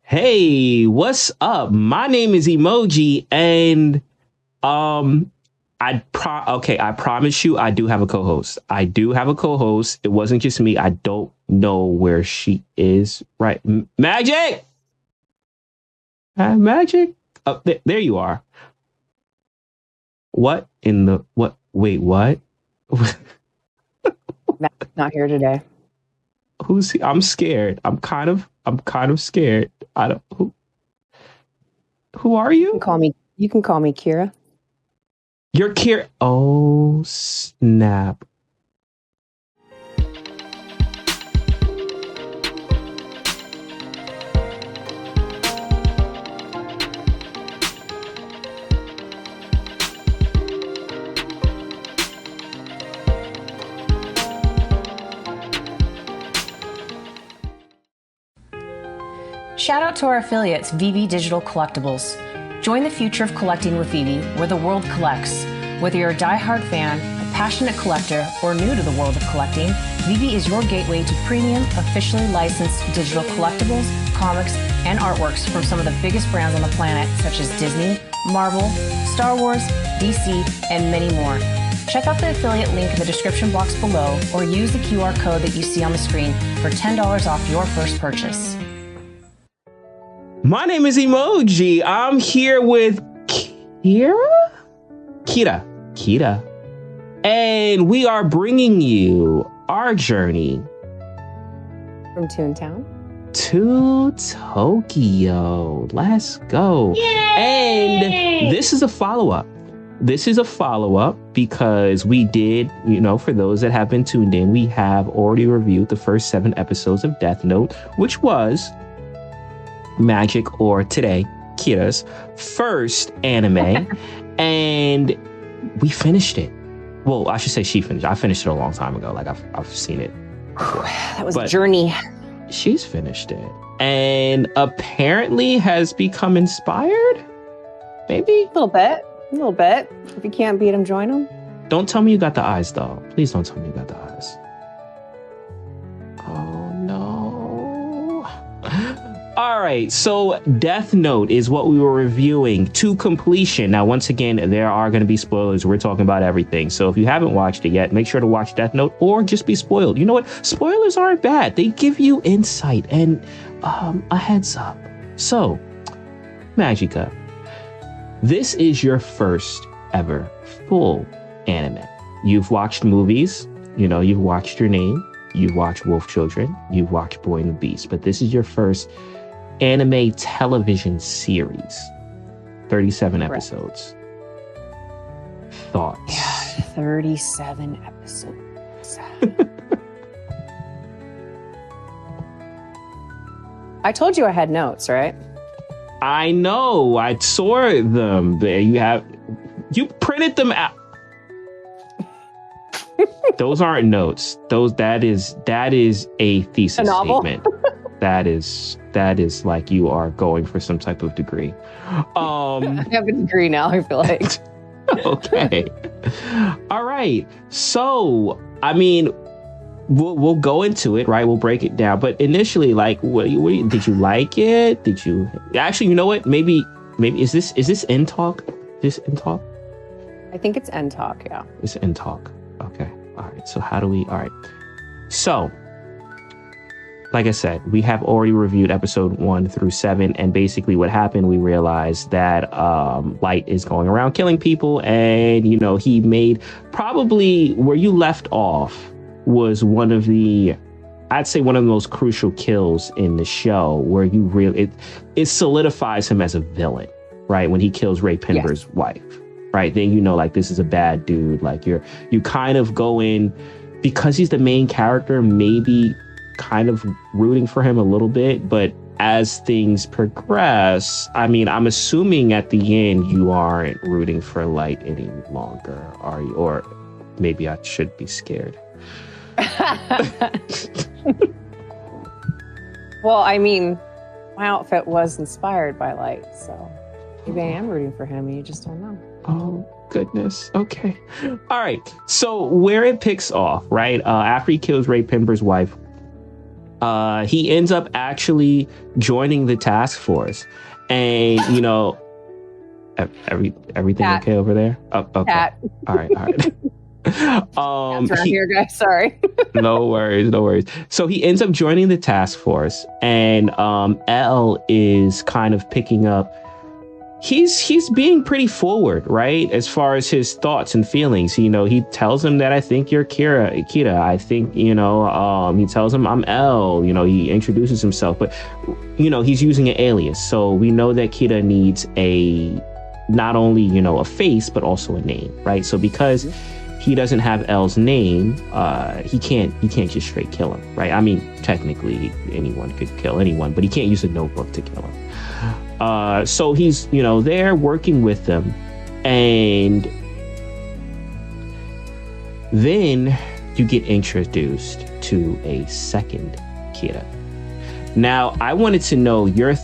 Hey, what's up? My name is Emoji, and I promise you, I do have a co-host. I do have a co-host. It wasn't just me. I don't know where she is. Right, Magic, Magic. Oh, there you are. What in the what? Wait, what? Not here today. Who's he? I'm scared. I'm kind of scared. I don't. Who are You you? can call me. You can call me Kira. You're Kira. Oh snap! Shout out to our affiliates, VeVe Digital Collectibles. Join the future of collecting with VeVe, where the world collects. Whether you're a die-hard fan, a passionate collector, or new to the world of collecting, VeVe is your gateway to premium, officially licensed digital collectibles, comics, and artworks from some of the biggest brands on the planet, such as Disney, Marvel, Star Wars, DC, and many more. Check out the affiliate link in the description box below, or use the QR code that you see on the screen for $10 off your first purchase. My name is Emoji. I'm here with Kira, and we are bringing you our journey From Toontown. to Tokyo. Let's go. Yay! And this is a follow-up. This is a follow-up because we did, for those that have been tuned in, we have already reviewed the first 7 episodes of Death Note, which was Magic, or today, Kira's first anime. And we finished it. Well, I should say she finished. I finished it a long time ago. Like I've seen it before. That was But a journey. she's finished it. And apparently has become inspired? Maybe? A little bit. A little bit. If you can't beat them, join them. Don't tell me you got the eyes, though. Please don't tell me you got the eyes. Oh, no. All right, so Death Note is what we were reviewing to completion. Now, once again, there are going to be spoilers. We're talking about everything. So if you haven't watched it yet, make sure to watch Death Note or just be spoiled. You know what? Spoilers aren't bad. They give you insight and a heads up. So, Magica, this is your first ever full anime. You've watched movies. You've watched Your Name. You've watched Wolf Children. You've watched Boy and the Beast. But this is your first anime television series. 37 episodes. Thoughts? Yeah, 37 episodes. I told you I had notes, right? I know. I saw them. There you printed them out. Those aren't notes. That is a thesis A novel? statement. That is like you are going for some type of degree. I have a degree now, I feel like. Okay. All right. So, I mean, we'll go into it, right? We'll break it down. But initially, like, did you like it? Did you actually? You know what? Maybe is this end talk? This end talk? I think it's end talk, yeah. It's end talk. Okay. All right. So how do we? All right. So, like I said, we have already reviewed episode 1 through 7, and basically what happened, we realized that Light is going around killing people, and he made probably where you left off was one of the most crucial kills in the show, where you really it solidifies him as a villain, right? When he kills Ray Pember's wife, right? Then like this is a bad dude. Like you kind of go in because he's the main character, maybe kind of rooting for him a little bit, but as things progress, I mean, I'm assuming at the end you aren't rooting for Light any longer, are you? Or maybe I should be scared. Well, I mean, my outfit was inspired by Light, so maybe I am rooting for him and you just don't know. Oh, goodness. Okay. All right. So where it picks off, right? After he kills Ray Pember's wife, He ends up actually joining the task force, and everything Cat. okay over there? Oh, okay. Cat. All right. That's around here, guys. Sorry. No worries. So he ends up joining the task force, and L is kind of picking up. He's being pretty forward, right? As far as his thoughts and feelings. He tells him that I think you're Kita. I think, he tells him I'm L. He introduces himself, but he's using an alias. So we know that Kita needs not only, a face, but also a name, right? So because he doesn't have L's name, he can't just straight kill him, right? I mean, technically anyone could kill anyone, but he can't use a notebook to kill him. So he's, there working with them, and then you get introduced to a second Kita. Now, I wanted to know your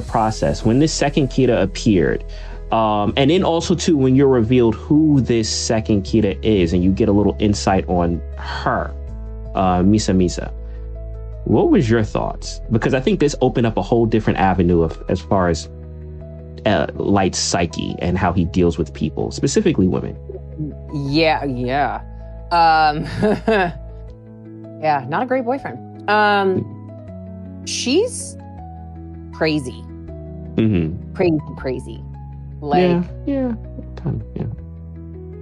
process when this second Kita appeared. And then also too, when you're revealed who this second Kita is, and you get a little insight on her, Misa. What was your thoughts? Because I think this opened up a whole different avenue as far as Light's psyche and how he deals with people, specifically women. Yeah. Yeah, not a great boyfriend. She's crazy. Mm-hmm. Crazy. Like, yeah.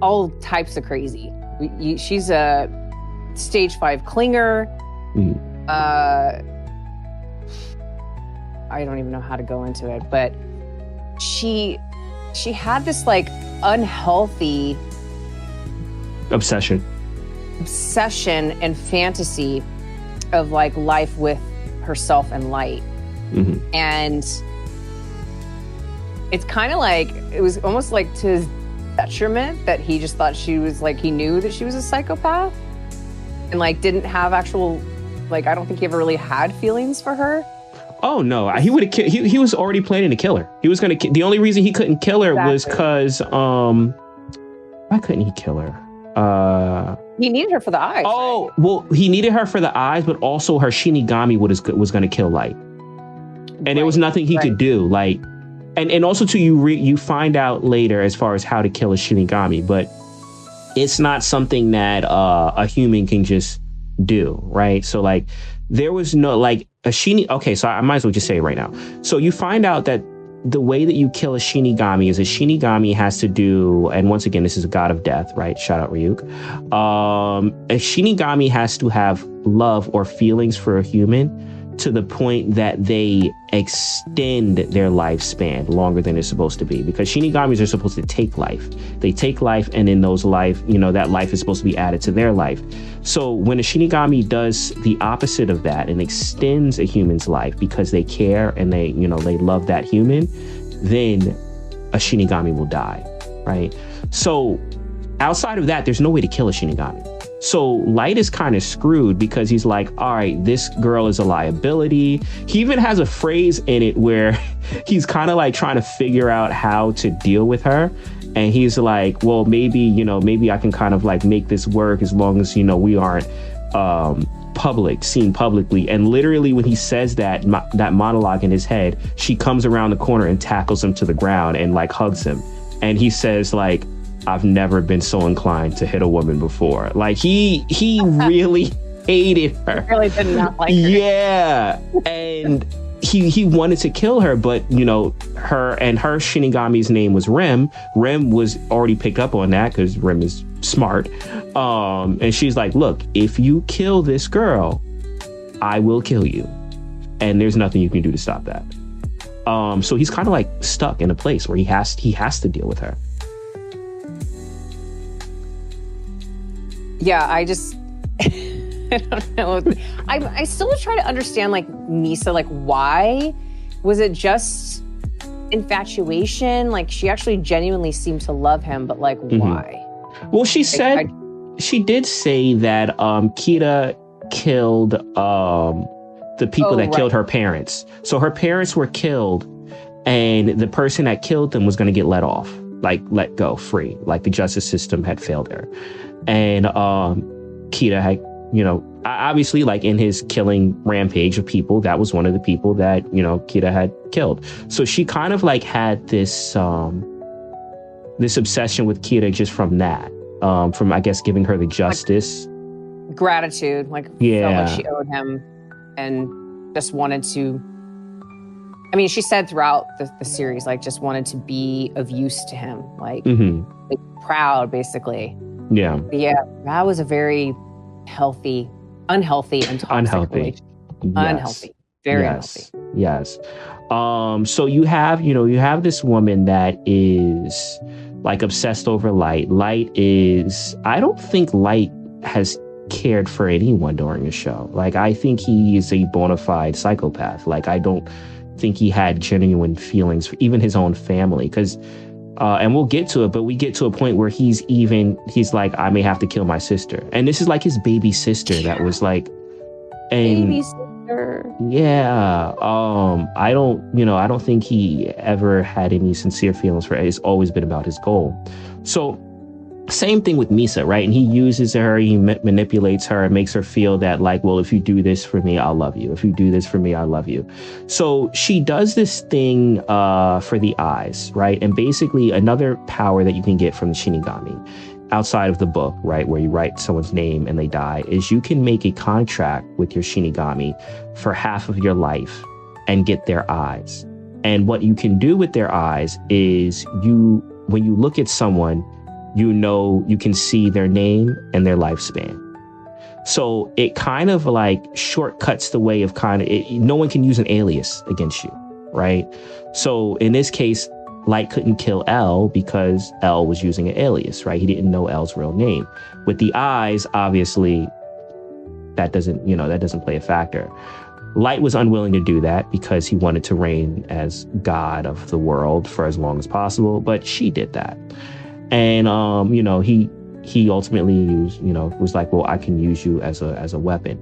all types of crazy. She's a stage 5 clinger. Mm-hmm. I don't even know how to go into it, but she had this like unhealthy obsession and fantasy of like life with herself and Light. Mm-hmm. And it's kind of like, it was almost like to his detriment that he just thought she was like, he knew that she was a psychopath and like didn't have actual, like, I don't think he ever really had feelings for her. Oh no, he would have killed. He was already planning to kill her. He was going to. The only reason he couldn't kill her was because why couldn't he kill her? He needed her for the eyes. Oh, right? well, he needed her for the eyes, but also her Shinigami was going to kill Light, and there was nothing he could do. Like, and also too, you find out later as far as how to kill a Shinigami, but it's not something that a human can just do, right? So like, there was no like a okay, so I might as well just say it right now. So you find out that the way that you kill a Shinigami is a Shinigami has to do, and once again, this is a god of death, right? Shout out Ryuk. A Shinigami has to have love or feelings for a human to the point that they extend their lifespan longer than it's supposed to be, because Shinigamis are supposed to take life. They take life, and in those life, that life is supposed to be added to their life. So when a Shinigami does the opposite of that and extends a human's life because they care and they love that human, then a Shinigami will die, right? So outside of that, there's no way to kill a Shinigami. So Light is kind of screwed because he's like, all right, this girl is a liability. He even has a phrase in it where he's kind of like trying to figure out how to deal with her. And he's like, well, maybe I can kind of like make this work as long as, we aren't seen publicly. And literally when he says that monologue in his head, she comes around the corner and tackles him to the ground and like hugs him. And he says like, I've never been so inclined to hit a woman before. Like he really hated her. Really did not like her. Yeah. And he wanted to kill her, but her Shinigami's name was Rem. Rem was already picked up on that because Rem is smart. And she's like, look, if you kill this girl, I will kill you. And there's nothing you can do to stop that. So he's kind of like stuck in a place where he has to deal with her. Yeah, I just, I don't know. I still try to understand, like, Misa, like, why? Was it just infatuation? Like, she actually genuinely seemed to love him, but, like, why? Well, she said, she did say that Kita killed the people that killed her parents. So her parents were killed, and the person that killed them was going to get let off, like, let go free. Like, the justice system had failed her. And Kita had obviously, like in his killing rampage of people, that was one of the people that, Kira had killed. So she kind of like had this obsession with Kira just from that, from, I guess, giving her the justice. Like, gratitude, like felt like she owed him and just wanted to, I mean, she said throughout the series, like just wanted to be of use to him, like, like proud, basically. Yeah. Yeah, that was a very unhealthy and toxic relationship. Yes. Unhealthy. Very unhealthy. Yes. So you have this woman that is like obsessed over Light. I don't think Light has cared for anyone during the show. Like, I think he is a bona fide psychopath. Like, I don't think he had genuine feelings for even his own family, because and we'll get to it, but we get to a point where he's like, I may have to kill my sister. And this is like his baby sister that was like, and baby sister. Yeah. I don't think he ever had any sincere feelings for it. It's always been about his goal. So same thing with Misa, right? And he uses her, he manipulates her and makes her feel that like, well, if you do this for me, I'll love you. If you do this for me, I love you. So she does this thing for the eyes, right? And basically another power that you can get from the Shinigami outside of the book, right, where you write someone's name and they die, is you can make a contract with your Shinigami for half of your life and get their eyes. And what you can do with their eyes is when you look at someone, you can see their name and their lifespan. So it kind of like shortcuts the way of no one can use an alias against you, right? So in this case, Light couldn't kill L because L was using an alias, right? He didn't know L's real name. With the eyes, obviously, that doesn't play a factor. Light was unwilling to do that because he wanted to reign as god of the world for as long as possible, but she did that. And, he ultimately was like, well, I can use you as a weapon.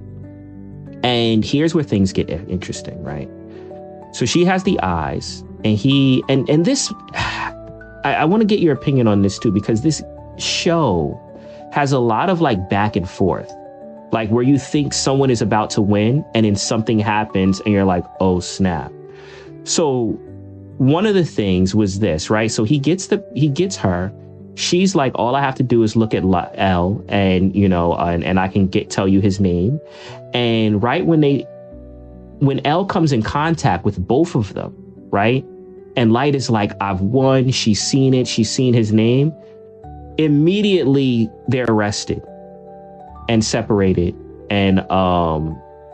And here's where things get interesting, right? So she has the eyes and this, I want to get your opinion on this too, because this show has a lot of like back and forth, like where you think someone is about to win and then something happens and you're like, oh snap. So one of the things was this, right? So he gets her. She's like, all I have to do is look at L and, and I can tell you his name. And right when L comes in contact with both of them, right? And Light is like, I've won. She's seen it. She's seen his name. Immediately they're arrested and separated and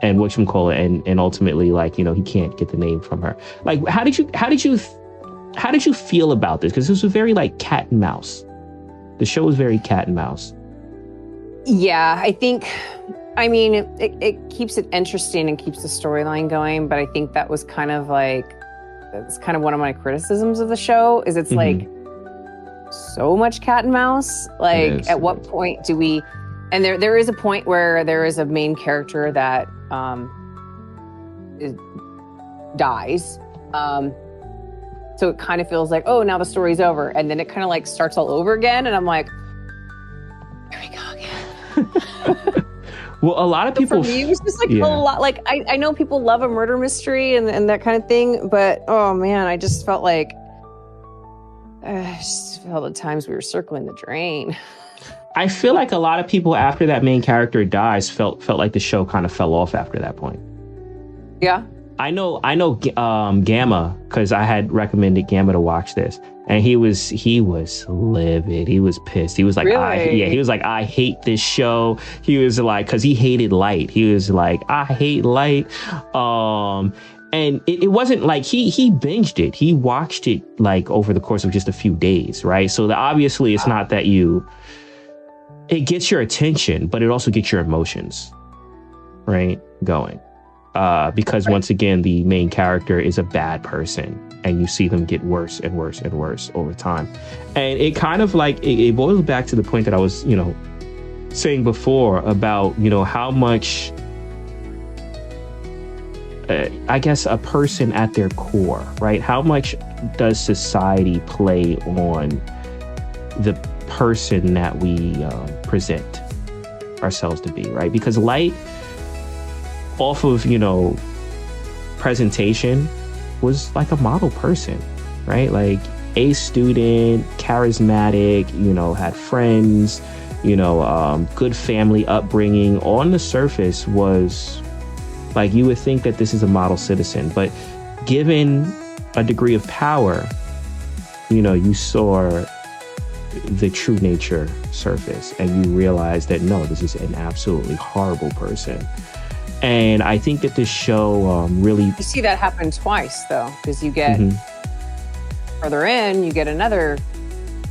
whatchamacallit, and ultimately, like, he can't get the name from her. Like, how did you feel about this? Because this was very like cat and mouse. The show was very cat and mouse. Yeah, I mean, it keeps it interesting and keeps the storyline going, but I think that was kind of one of my criticisms of the show, is it's like so much cat and mouse. Like, at what point do we, and there is a point where there is a main character that dies. So it kind of feels like, oh, now the story's over. And then it kind of like starts all over again. And I'm like, here we go again. Well, a lot of people... For me, it was just like a lot. Like, I know people love a murder mystery and that kind of thing. But, oh, man, I just felt like... I just felt at times we were circling the drain. I feel like a lot of people, after that main character dies, felt like the show kind of fell off after that point. Yeah. I know Gamma, because I had recommended Gamma to watch this, and he was livid. He was pissed. He was like, really? He was like, I hate this show. He was like, because he hated Light. He was like, I hate Light. And it wasn't like he binged it. He watched it like over the course of just a few days, right? So obviously it's not that it gets your attention, but it also gets your emotions, right, going. Because once again, the main character is a bad person and you see them get worse and worse and worse over time. And it kind of like, it boils back to the point that I was, saying before about, how much, I guess, a person at their core, right? How much does society play on the person that we present? ourselves to be, right? Because Light, off of, you know, presentation, was like a model person, right? Like A student, charismatic, you know, had friends, you know, good family upbringing. On the surface was like, you would think that this is a model citizen, but given a degree of power, you know, you saw the true nature surface and you realize that no, this is an absolutely horrible person. And I think that this show really... You see that happen twice, though, because you get further in, you get another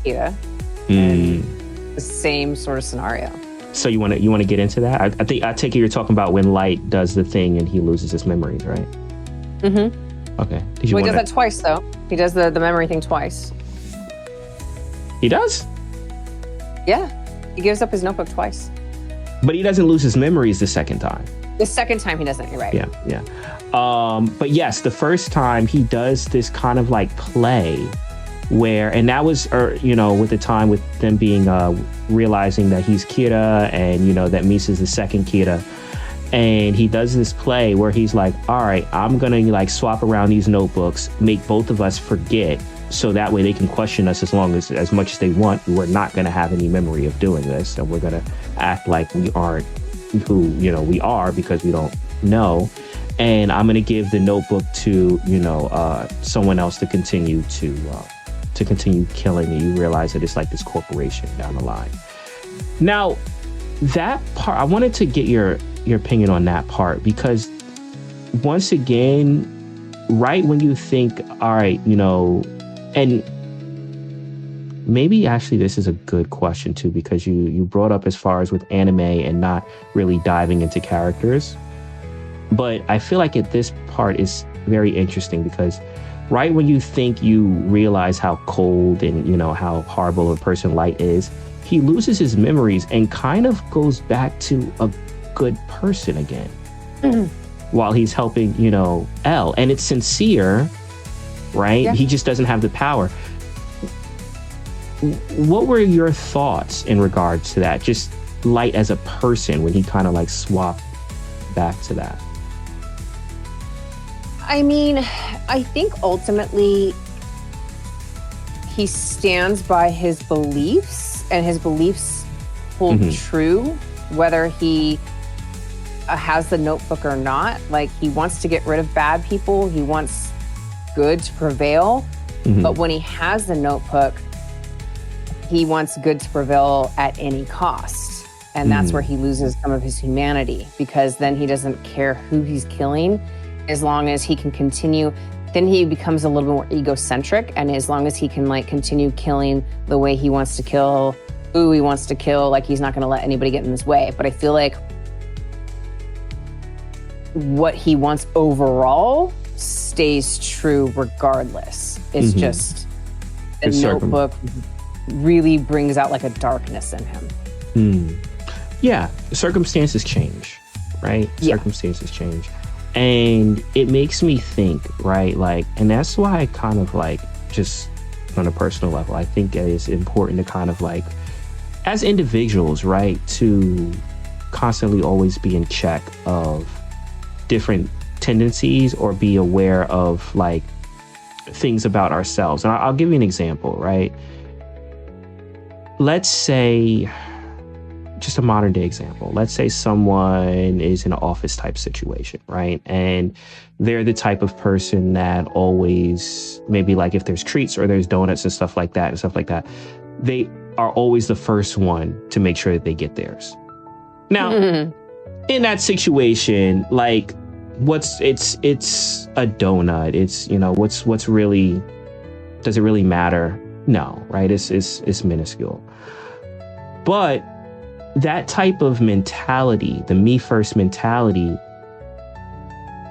Kita, the same sort of scenario. So you want to get into that? I take it you're talking about when Light does the thing and he loses his memories, right? Mm-hmm. Okay. He does that twice, though. He does the memory thing twice. He does? Yeah. He gives up his notebook twice. But he doesn't lose his memories the second time. The second time he doesn't, you're right. Yeah. But yes, the first time he does this kind of like play where, and that was, you know, with the time with them being, realizing that he's Kira and, you know, that Misa's the second Kira. And he does this play where he's like, all right, I'm going to like swap around these notebooks, make both of us forget. So that way they can question us as much as they want. We're not going to have any memory of doing this. And we're going to act like we aren't who, you know, we are because we don't know. And I'm going to give the notebook to, you know, someone else to continue killing. And you realize that it's like this corporation down the line. Now, that part, I wanted to get your opinion on that part, because once again, right when you think, all right, you know, and maybe actually this is a good question too, because you brought up as far as with anime and not really diving into characters. But I feel like this part is very interesting because right when you think you realize how cold and, you know, how horrible a person Light is, he loses his memories and kind of goes back to a good person again while he's helping, you know, L. And it's sincere, right? Yeah. He just doesn't have the power. What were your thoughts in regards to that? Just Light as a person when he kind of like swapped back to that. I mean, I think ultimately he stands by his beliefs, and his beliefs hold true, whether he has the notebook or not. Like, he wants to get rid of bad people. He wants good to prevail. But when he has the notebook, he wants good to prevail at any cost. And that's where he loses some of his humanity, because then he doesn't care who he's killing as long as he can continue. Then he becomes a little more egocentric, and as long as he can like continue killing the way he wants to kill, who he wants to kill, like he's not going to let anybody get in his way. But I feel like what he wants overall stays true regardless. It's just the notebook really brings out like a darkness in him. Yeah, circumstances change, right? Yeah. Circumstances change. And it makes me think, right? Like, and that's why I kind of like, just on a personal level, I think it is important to kind of like, as individuals, right, to constantly always be in check of different tendencies or be aware of like things about ourselves. And I'll give you an example, right? Let's say, just a modern day example. Let's say someone is in an office type situation, right? And they're the type of person that always, maybe like if there's treats or there's donuts and stuff like that, they are always the first one to make sure that they get theirs. Now, in that situation, like it's a donut. It's, you know, what's really, does it really matter? No, right? It's minuscule. But that type of mentality, the me first mentality,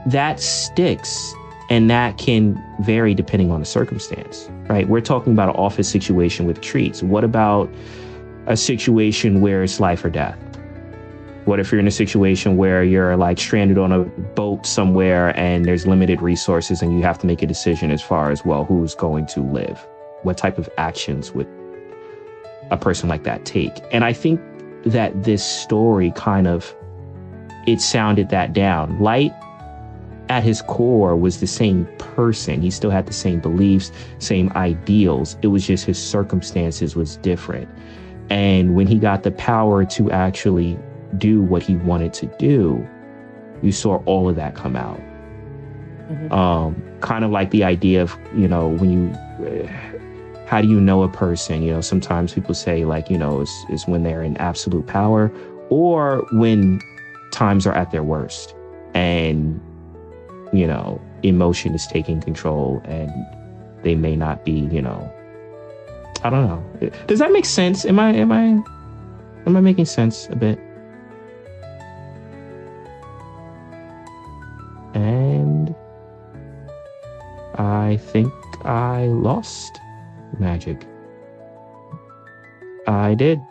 that sticks, and that can vary depending on the circumstance, right? We're talking about an office situation with treats. What about a situation where it's life or death? What if you're in a situation where you're like stranded on a boat somewhere and there's limited resources and you have to make a decision as far as, well, who's going to live? What type of actions would a person like that take? And I think that this story kind of, it sounded that down. Light at his core was the same person. He still had the same beliefs, same ideals. It was just his circumstances was different. And when he got the power to actually do what he wanted to do, you saw all of that come out. Kind of like the idea of, you know, when you, how do you know a person? You know, sometimes people say like, you know, is when they're in absolute power or when times are at their worst and, you know, emotion is taking control and they may not be, you know, I don't know. Does that make sense? Am I making sense a bit? And I think I lost Magic. I did.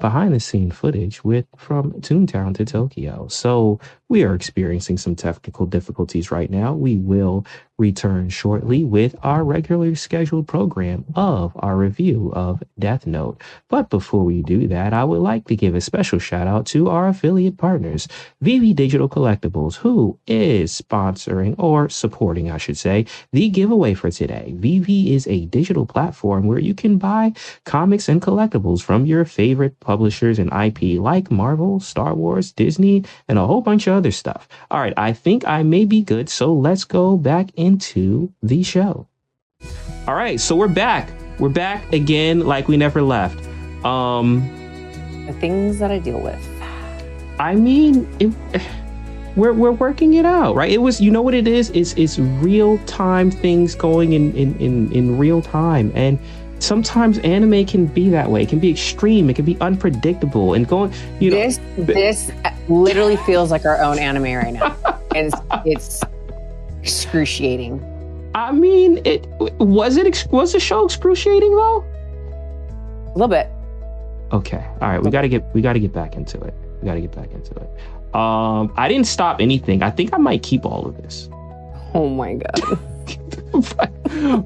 Behind the scene footage from Toontown to Tokyo. So we are experiencing some technical difficulties right now. We will return shortly with our regularly scheduled program of our review of Death Note. But before we do that, I would like to give a special shout out to our affiliate partners, VeVe Digital Collectibles, who is sponsoring or supporting, I should say, the giveaway for today. VeVe is a digital platform where you can buy comics and collectibles from your favorite publishers and IP like Marvel, Star Wars, Disney, and a whole bunch of other stuff. All right, I think I may be good, so let's go back into the show. All right, so we're back. We're back again like we never left. The things that I deal with. I mean, we're working it out, right? It was, you know what it is? It's real time things going in real time. And sometimes anime can be that way. It can be extreme. It can be unpredictable and going, you know. This literally feels like our own anime right now. And it's excruciating. I mean, was the show excruciating though? A little bit. Okay. All right. We got to get back into it. I didn't stop anything. I think I might keep all of this. Oh my God.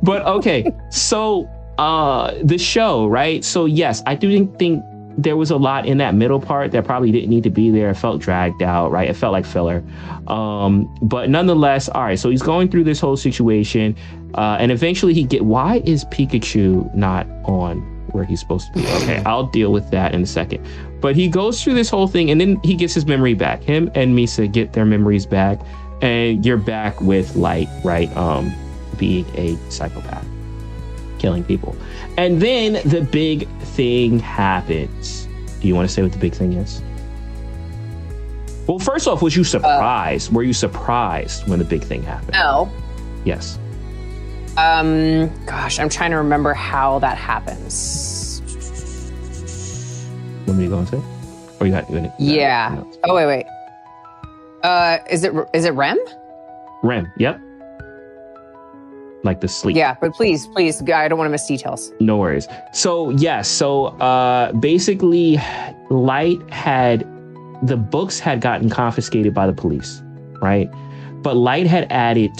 but okay. So, the show, right? So yes, I do think there was a lot in that middle part that probably didn't need to be there. It felt dragged out, right? It felt like filler. But nonetheless, all right, so he's going through this whole situation, and eventually why is Pikachu not on where he's supposed to be? Okay, I'll deal with that in a second. But he goes through this whole thing, and then he gets his memory back. Him and Misa get their memories back, and you're back with Light, right? Being a psychopath, killing people. And then the big thing happens. Do you want to say what the big thing is? Well, first off, was you surprised? Were you surprised when the big thing happened? No. Yes. Gosh, I'm trying to remember how that happens. Want me to go into it? Or you got yeah. No. Oh, wait. Is it REM? REM, yep. Like the sleep. Yeah, but please, I don't want to miss details. No worries. So, yes. So, basically, the books had gotten confiscated by the police, right? But Light had added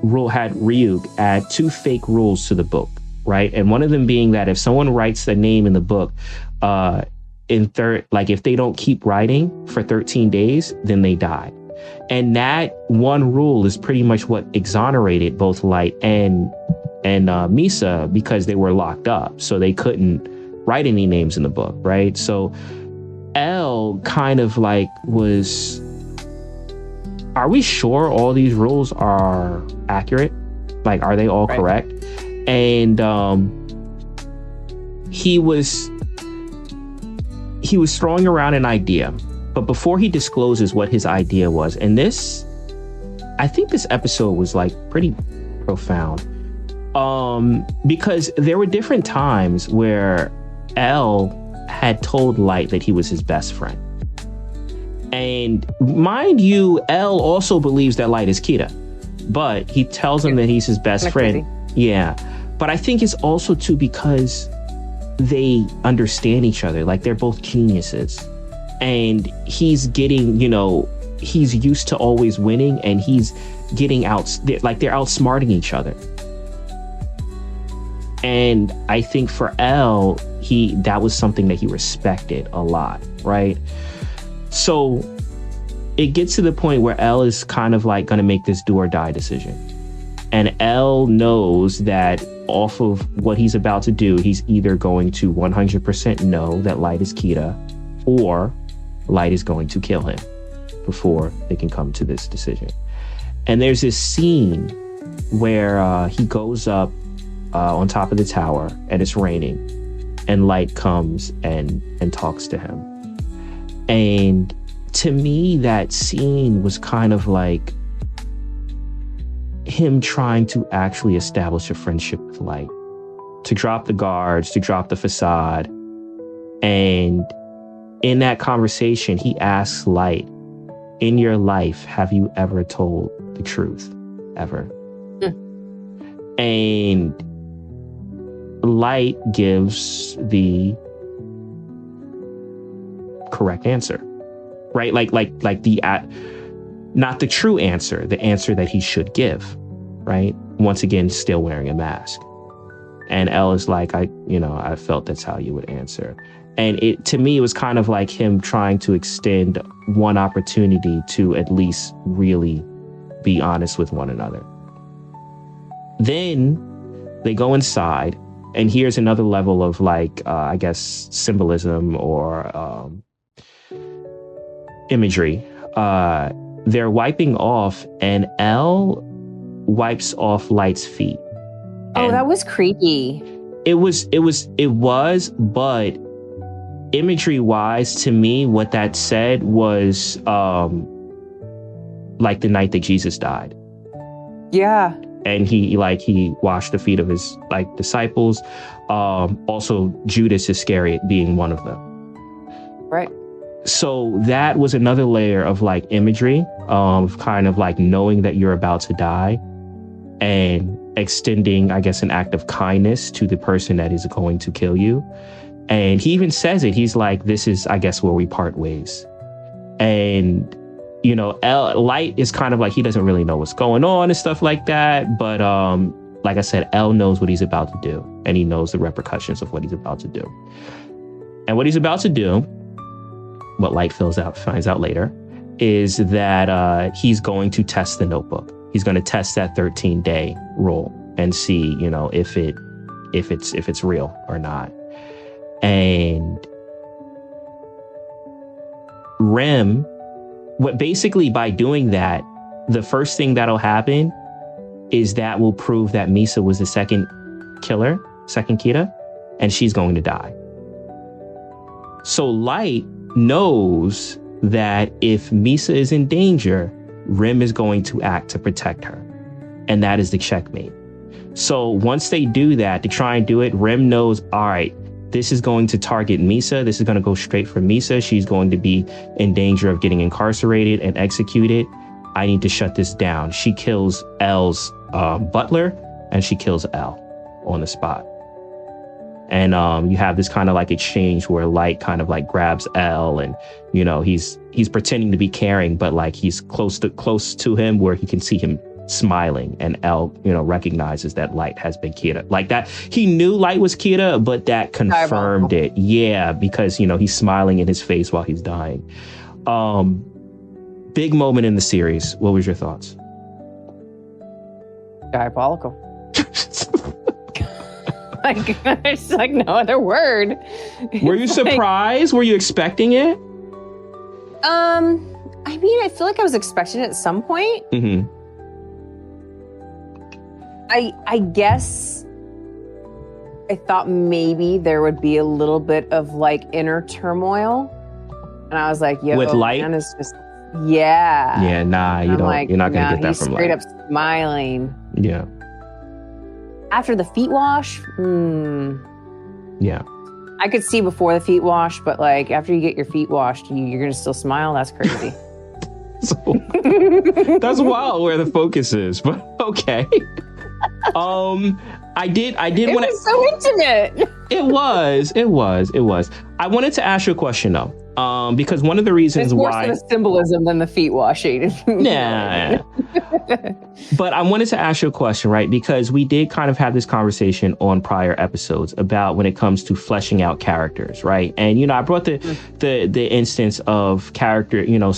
Ryuk add two fake rules to the book, right? And one of them being that if someone writes their name in the book, if they don't keep writing for 13 days, then they die. And that one rule is pretty much what exonerated both Light and Misa, because they were locked up, so they couldn't write any names in the book, right? So L kind of like was, are we sure all these rules are accurate? Like, are they all correct? And he was throwing around an idea. But before he discloses what his idea was, and I think this episode was like pretty profound, because there were different times where L had told Light that he was his best friend. And mind you, L also believes that Light is Kita, but he tells him that he's his best friend. Yeah. But I think it's also too because they understand each other. Like, they're both geniuses. And he's getting, he's used to always winning, and he's getting they're outsmarting each other. And I think for Elle, that was something that he respected a lot, right? So it gets to the point where Elle is kind of like going to make this do or die decision. And Elle knows that off of what he's about to do, he's either going to 100% know that Light is Kita, or Light is going to kill him before they can come to this decision. And there's this scene where he goes up on top of the tower and it's raining, and Light comes and talks to him. And to me, that scene was kind of like him trying to actually establish a friendship with Light, to drop the guards, to drop the facade. And in that conversation, he asks Light, in your life, have you ever told the truth? Ever? And Light gives the correct answer, right? Like not the true answer, the answer that he should give, right? Once again, still wearing a mask. And Elle is like, I felt that's how you would answer. And to me, it was kind of like him trying to extend one opportunity to at least really be honest with one another. Then they go inside, and here's another level of I guess, symbolism or imagery. They're wiping off, and Elle wipes off Light's feet. Oh, that was creepy. It was, but imagery wise, to me, what that said was like the night that Jesus died. Yeah. And he washed the feet of his disciples. Also Judas Iscariot being one of them. Right. So that was another layer of imagery of kind of knowing that you're about to die and extending, I guess, an act of kindness to the person that is going to kill you. And he even says it. He's like, this is, I guess, where we part ways. And, Light is kind of he doesn't really know what's going on and stuff like that. But like I said, Elle knows what he's about to do, and he knows the repercussions of what he's about to do. And what he's about to do, what Light finds out later, is that he's going to test the notebook. He's going to test that 13-day rule and see, if it's real or not. And Rem, basically by doing that, the first thing that'll happen is that will prove that Misa was the second Kita, and she's going to die. So Light knows that if Misa is in danger, Rem is going to act to protect her. And that is the checkmate. So once they do that, to try and do it, Rem knows, all right, this is going to target Misa. This is going to go straight for Misa. She's going to be in danger of getting incarcerated and executed. I need to shut this down. She kills Elle's butler, and she kills Elle on the spot. And you have this kind of exchange where Light kind of grabs Elle, and he's pretending to be caring, but he's close to him where he can see him smiling, and Elle recognizes that Light has been Kita. That he knew Light was Kita, but that confirmed it. Yeah, because he's smiling in his face while he's dying. Big moment in the series. What was your thoughts? Diabolical. There's no other word. Were you surprised? Were you expecting it? I mean, I feel like I was expecting it at some point. Mm-hmm. I guess I thought maybe there would be a little bit of inner turmoil, and I was like, "Yo, with Light, man is just yeah, nah, you're not gonna get that from Light." He's straight up smiling. Yeah. After the feet wash, yeah, I could see before the feet wash, but after you get your feet washed, you're gonna still smile. That's crazy. So, that's wild where the focus is, but okay. I did it want to. Was so intimate. It was. I wanted to ask you a question though. Because one of the reasons it's more why so the symbolism than the feet washing. Yeah. But I wanted to ask you a question, right? Because we did kind of have this conversation on prior episodes about when it comes to fleshing out characters, right? And, you know, I brought the instance of character, you know,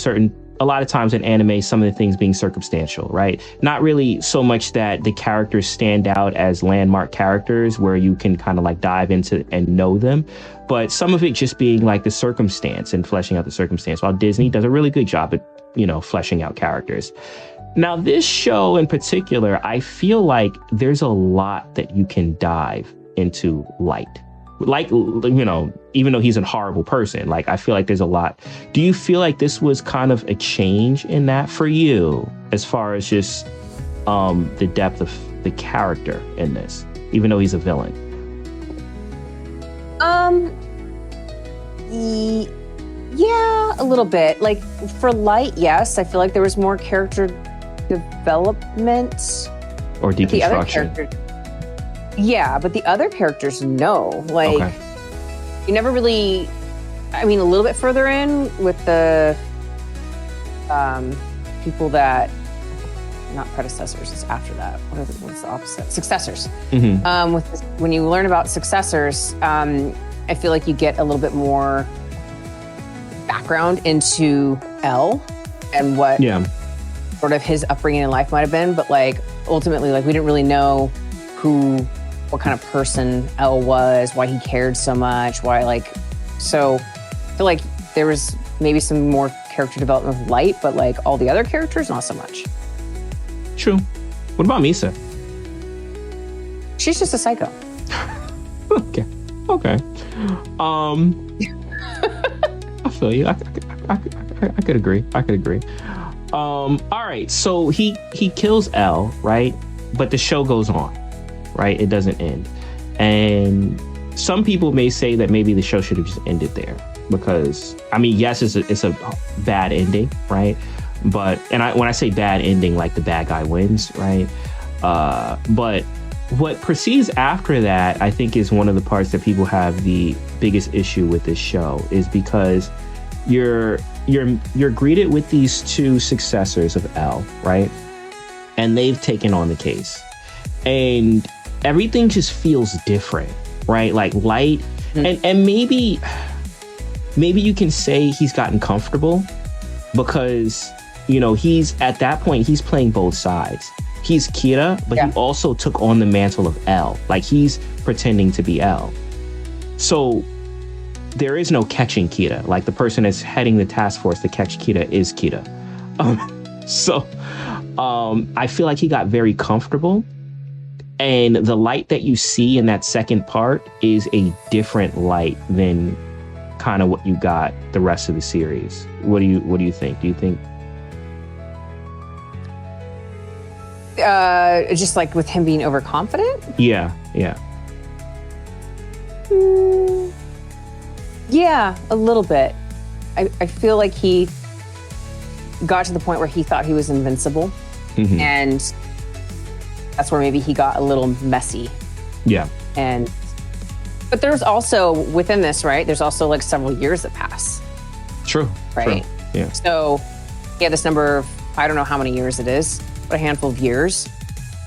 a lot of times in anime, some of the things being circumstantial, right? Not really so much that the characters stand out as landmark characters where you can kind of like dive into and know them, but some of it just being like the circumstance and fleshing out the circumstance, while Disney does a really good job at, you know, fleshing out characters. Now, this show in particular, I feel like there's a lot that you can dive into Light. Like, you know, even though he's a horrible person, like, I feel like there's a lot. Do you feel like this was kind of a change in that for you, as far as just the depth of the character in this, even though he's a villain? Yeah, a little bit. Like, for Light, yes, I feel like there was more character development. Or deconstruction. Yeah, but the other characters, no. Like, you never really, I mean, a little bit further in with the people that, not predecessors, it's after that. What's the opposite? Successors. Mm-hmm. With this, when you learn about successors, I feel like you get a little bit more background into L and what sort of his upbringing in life might have been. But like, ultimately, like, we didn't really know what kind of person L was, why he cared so much, why, like, so I feel like there was maybe some more character development with Light, but like all the other characters, not so much. True. What about Misa? She's just a psycho. Okay. I feel you. I could agree. All right. So he kills L, right? But the show goes on. Right? It doesn't end. And some people may say that maybe the show should have just ended there, because, I mean, yes, it's a bad ending, right? But, when I say bad ending, like the bad guy wins, right? But what proceeds after that, I think, is one of the parts that people have the biggest issue with this show, is because you're greeted with these two successors of L, right? And they've taken on the case. And everything just feels different, right? Like Light, and maybe you can say he's gotten comfortable, because, you know, he's at that point, he's playing both sides. He's Kira, but he also took on the mantle of L. Like, he's pretending to be L. So there is no catching Kira. Like, the person that's heading the task force to catch Kira is Kira. I feel like he got very comfortable. And the Light that you see in that second part is a different Light than kind of what you got the rest of the series. What do you think? Do you think? Just like with him being overconfident? Yeah. Yeah, a little bit. I feel like he got to the point where he thought he was invincible. Mm-hmm. And that's where maybe he got a little messy. Yeah. But there's also, within this, right, there's also like several years that pass. True. Right? True. Yeah. So, yeah, this number of, I don't know how many years it is, but a handful of years,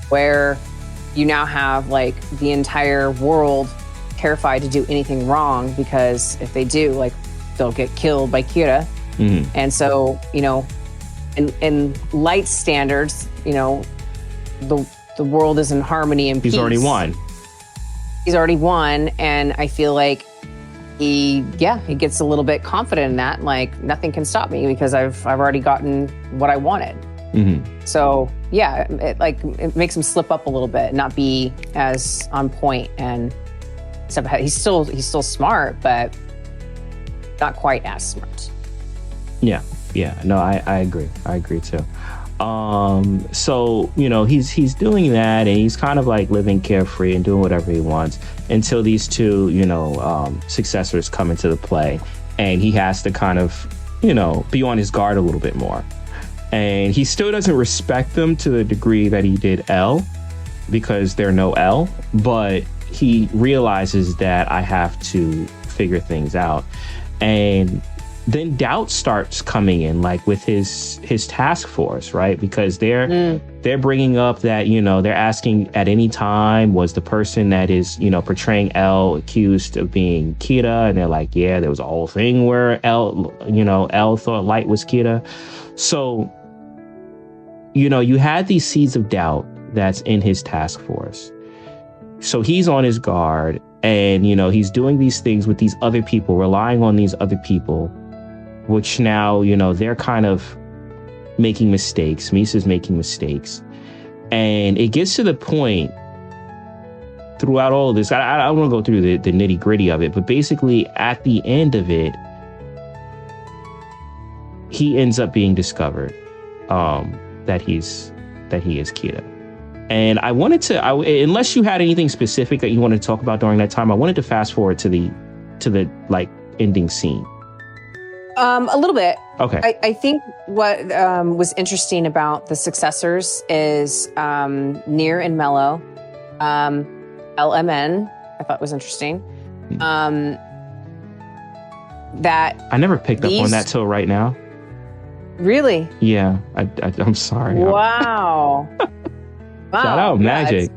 where you now have like the entire world terrified to do anything wrong, because if they do, like, they'll get killed by Kira. Mm-hmm. And so, you know, in Light standards, you know, the world is in harmony and peace. He's already won. And I feel like he gets a little bit confident in that. Like, nothing can stop me because I've already gotten what I wanted. Mm-hmm. So yeah, it makes him slip up a little bit, not be as on point and stuff. He's still smart, but not quite as smart. Yeah. No, I agree. I agree too. So, you know, he's doing that, and he's kind of like living carefree and doing whatever he wants until these two, you know, successors come into the play, and he has to kind of, you know, be on his guard a little bit more. And he still doesn't respect them to the degree that he did L, because they're no L, but he realizes that I have to figure things out. And then doubt starts coming in, like with his task force, right? Because they're bringing up that, you know, they're asking at any time, was the person that is, you know, portraying L accused of being Kira? And they're like, yeah, there was a whole thing where L thought Light was Kira. So, you know, you had these seeds of doubt that's in his task force. So he's on his guard, and, you know, he's doing these things with these other people, relying on these other people, which now, you know, they're kind of making mistakes. Misa's making mistakes. And it gets to the point throughout all of this, I don't want to go through the nitty gritty of it, but basically at the end of it, he ends up being discovered that he is Kira. And I wanted to, unless you had anything specific that you wanted to talk about during that time, I wanted to fast forward to the like ending scene. A little bit. Okay. I think what was interesting about the successors is Nier and Mello, LMN. I thought was interesting. That I never picked up on that till right now. Really? Yeah. I'm sorry. Wow. Shout out Magic.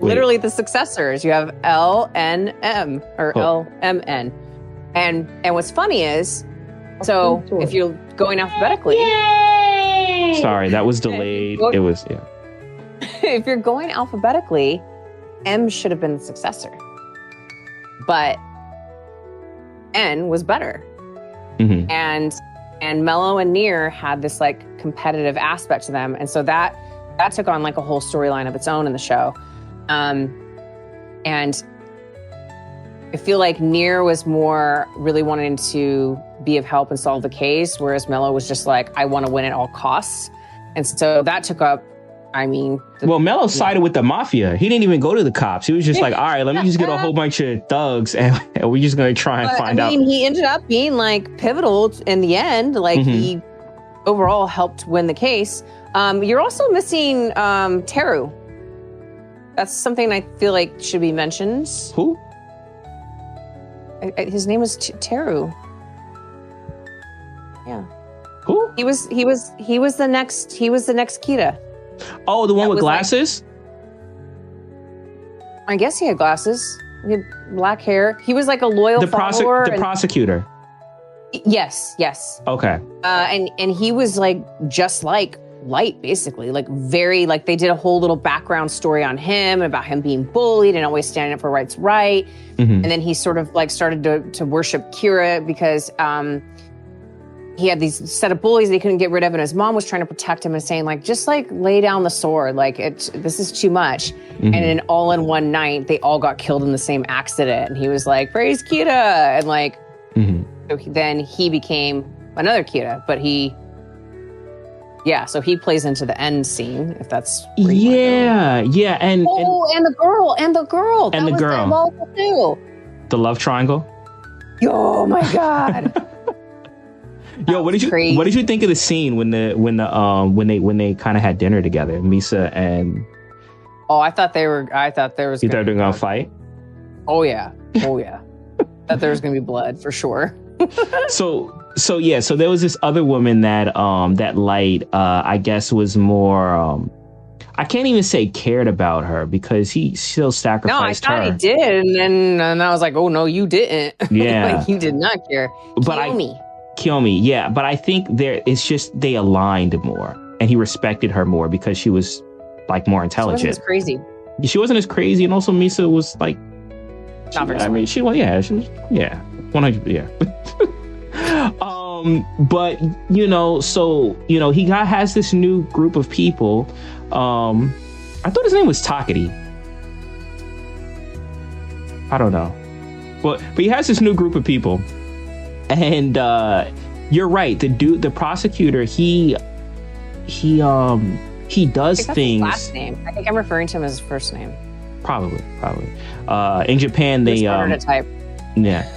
Literally the successors. You have LNM or LMN. And what's funny is, so if you're going alphabetically. Yay! Sorry, that was delayed. It was, yeah. If you're going alphabetically, M should have been the successor. But N was better. Mm-hmm. And Mello and Nier had this like competitive aspect to them. And so that took on like a whole storyline of its own in the show. And I feel like Nier was more really wanting to be of help and solve the case, whereas Mello was just like, I want to win at all costs. And so that took up, Mello sided with the mafia. He didn't even go to the cops. He was just like, all right, let me just get a whole bunch of thugs and we're just going to try and find out. He ended up being like pivotal in the end. Like he overall helped win the case. You're also missing Teru. That's something I feel like should be mentioned. Who? His name was Teru. Yeah. Who? He was the next Kira. Oh, the one with glasses? I guess he had glasses. He had black hair. He was like a loyal follower. The prosecutor. Yes. Okay. And he was like just like Light, basically, like very like they did a whole little background story on him about him being bullied and always standing up for what's right. And then he sort of like started to worship Kira because he had these set of bullies that he couldn't get rid of, and his mom was trying to protect him and saying like, just like lay down the sword, like this is too much. And then all in one night they all got killed in the same accident, and he was like, praise Kira, and like so then he became another Kira, but so he plays into the end scene, if that's and the girl. And the girl. Diabolical too. The love triangle. Oh my god. Yo, what did you think of the scene when they kind of had dinner together, Misa and? Oh, I thought there was. You thought they were gonna fight? Oh yeah. That there was gonna be blood for sure. So there was this other woman that Light I guess was more I can't even say cared about her, because he still sacrificed her. No, I thought he did, and I was like, oh no, you didn't. Yeah. Like, you did not care. Kill me, yeah. But I think it's just they aligned more, and he respected her more because she was like more intelligent. She wasn't as crazy. She wasn't as crazy, and also Misa was like, not very smart. I mean, she was 100, yeah. But he has this new group of people. I thought his name was Takati. I don't know, but he has this new group of people, and you're right. The prosecutor, he does things. His last name. I think I'm referring to him as his first name. Probably. In Japan, they to type. Yeah.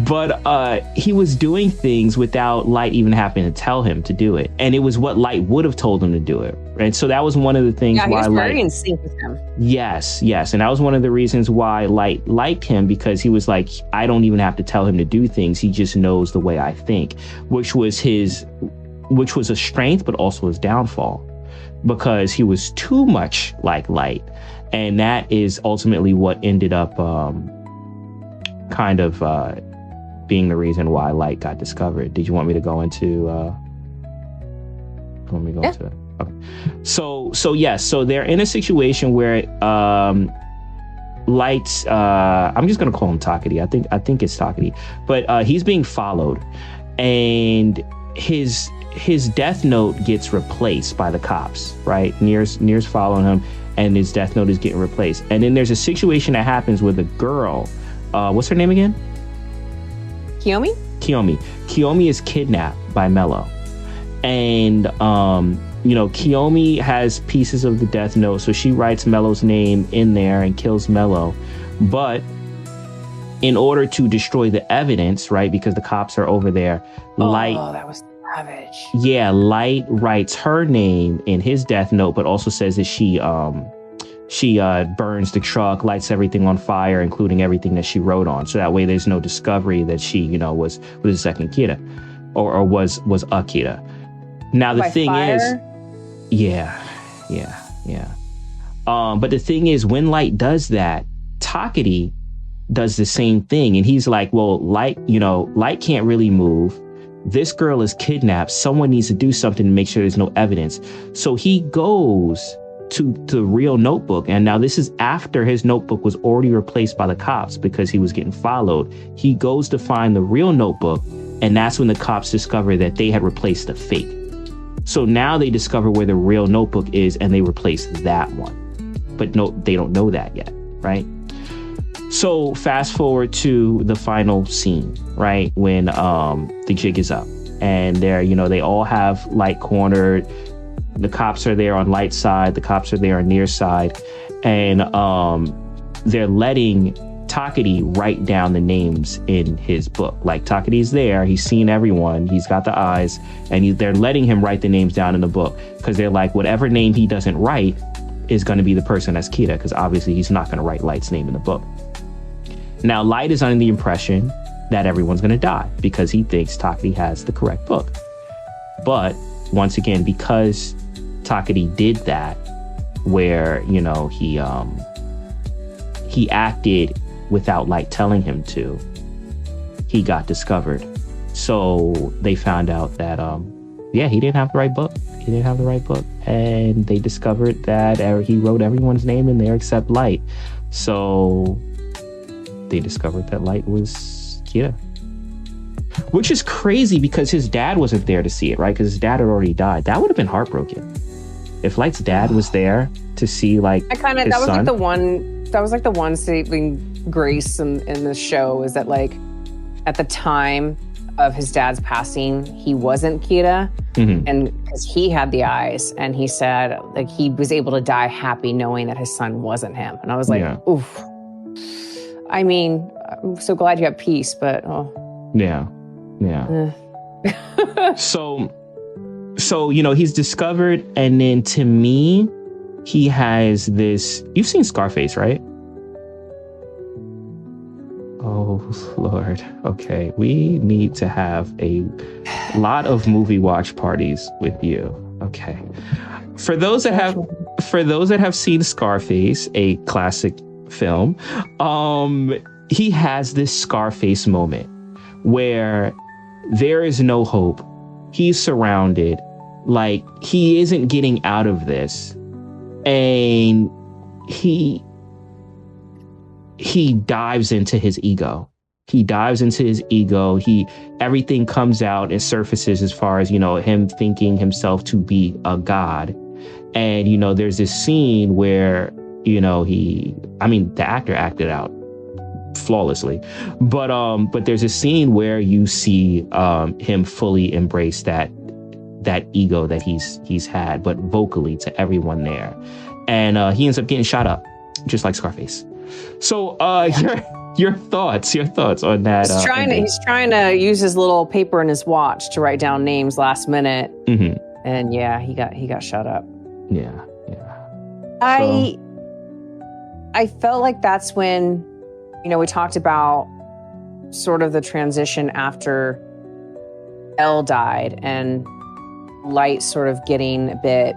But he was doing things without Light even having to tell him to do it. And it was what Light would have told him to do it. Right. So that was one of the things why he was very in sync with him. Yes. And that was one of the reasons why Light liked him, because he was like, I don't even have to tell him to do things. He just knows the way I think, which was a strength, but also his downfall, because he was too much like Light. And that is ultimately what ended up being the reason why Light got discovered. Did you want me to go into into okay. So they're in a situation where Light's I'm just gonna call him Takati. I think it's Takati. But he's being followed, and his death note gets replaced by the cops, right? Nier's following him, and his death note is getting replaced. And then there's a situation that happens with a girl. What's her name again? Kiyomi? Kiyomi is kidnapped by Mello. And, Kiyomi has pieces of the death note, so she writes Mello's name in there and kills Mello. But in order to destroy the evidence, right, because the cops are over there, Light... Oh, that was savage. Yeah, Light writes her name in his death note, but also says that she burns the truck, lights everything on fire, including everything that she wrote on. So that way there's no discovery that she, was a second Kira or was a Kira. Now, the thing is, yeah. But the thing is, when Light does that, Takati does the same thing. And he's like, well, Light can't really move. This girl is kidnapped. Someone needs to do something to make sure there's no evidence. So he goes to the real notebook. And now this is after his notebook was already replaced by the cops because he was getting followed. He goes to find the real notebook. And that's when the cops discover that they had replaced the fake. So now they discover where the real notebook is and they replace that one. But no, they don't know that yet, right? So fast forward to the final scene, right? When the jig is up and they're, they all have Light cornered. The cops are there on Light's side. The cops are there on Nier's side. And they're letting Takati write down the names in his book. Like, Takati's there. He's seen everyone. He's got the eyes. And they're letting him write the names down in the book because they're like, whatever name he doesn't write is going to be the person that's Kira, because obviously he's not going to write Light's name in the book. Now, Light is under the impression that everyone's going to die because he thinks Takati has the correct book. But once again, because Takati did that, where, he acted without Light telling him to, he got discovered. So they found out that, he didn't have the right book. And they discovered that he wrote everyone's name in there except Light. So they discovered that Light was Kira. Which is crazy because his dad wasn't there to see it, right? Because his dad had already died. That would have been heartbroken. If Light's dad was there to see, like, that was like the one saving grace in the show, is that, like, at the time of his dad's passing, he wasn't Kira. Mm-hmm. And because he had the eyes, and he said, like, he was able to die happy knowing that his son wasn't him. And I was like, oof. I mean, I'm so glad you have peace, but Yeah. So, he's discovered, and then to me, he has this. You've seen Scarface, right? Oh, Lord. Okay. We need to have a lot of movie watch parties with you. Okay. For those that have seen Scarface, a classic film, he has this Scarface moment where there is no hope. He's surrounded, like, he isn't getting out of this, and he dives into his ego. Everything comes out and surfaces as far as, him thinking himself to be a god. And, there's this scene where, the actor acted out flawlessly, but there's a scene where you see him fully embrace that ego that he's had, but vocally to everyone there. And he ends up getting shot up. just like Scarface. So your thoughts on that. He's trying to use his little paper in his watch to write down names last minute. And yeah, he got shut up. Yeah. I felt like that's when, we talked about sort of the transition after Elle died and Light sort of getting a bit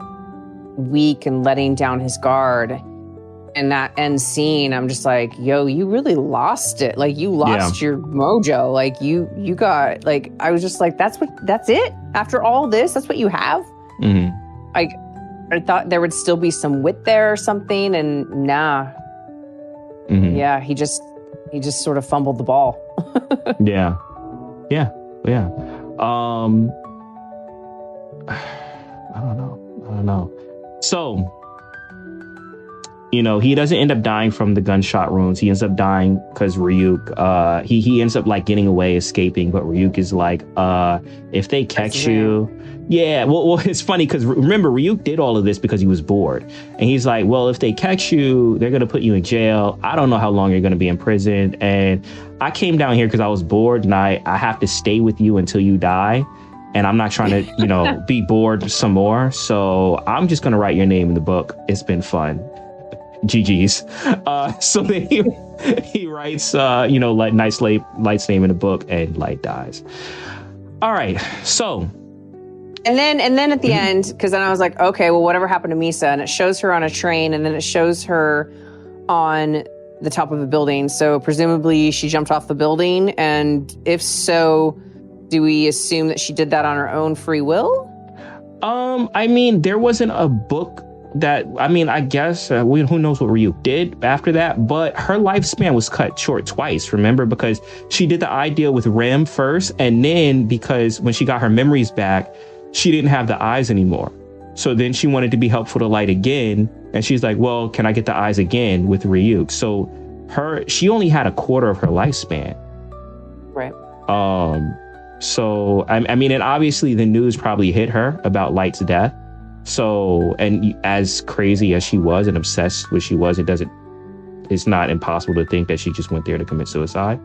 weak and letting down his guard. And that end scene, I'm just like, yo, you really lost it. Like, you lost your mojo. Like, you got, like, I was just like, that's it? After all this, that's what you have? Like, I thought there would still be some wit there or something, and nah. Yeah, he just sort of fumbled the ball. Yeah. I don't know. So, he doesn't end up dying from the gunshot wounds. He ends up dying because Ryuk, he ends up like getting away, escaping. But Ryuk is like, if they catch you, well, it's funny because remember, Ryuk did all of this because he was bored. And he's like, well, if they catch you, they're going to put you in jail. I don't know how long you're going to be in prison. And I came down here because I was bored, and I have to stay with you until you die. And I'm not trying to, be bored some more. So I'm just going to write your name in the book. It's been fun. GG's. So then he writes, Light's name in the book, and Light dies. All right. So. And then at the end, because then I was like, okay, well, whatever happened to Misa? And it shows her on a train, and then it shows her on the top of a building. So presumably she jumped off the building. And if so, do we assume that she did that on her own free will? I mean, there wasn't a book that, I guess, who knows what Ryuk did after that, but her lifespan was cut short twice, remember? Because she did the idea with Rem first, and then because when she got her memories back, she didn't have the eyes anymore. So then she wanted to be helpful to Light again, and she's like, well, can I get the eyes again with Ryuk? So she only had a quarter of her lifespan. Right. So, I mean, and obviously the news probably hit her about Light's death. So, and as crazy as she was and obsessed with she was, it's not impossible to think that she just went there to commit suicide.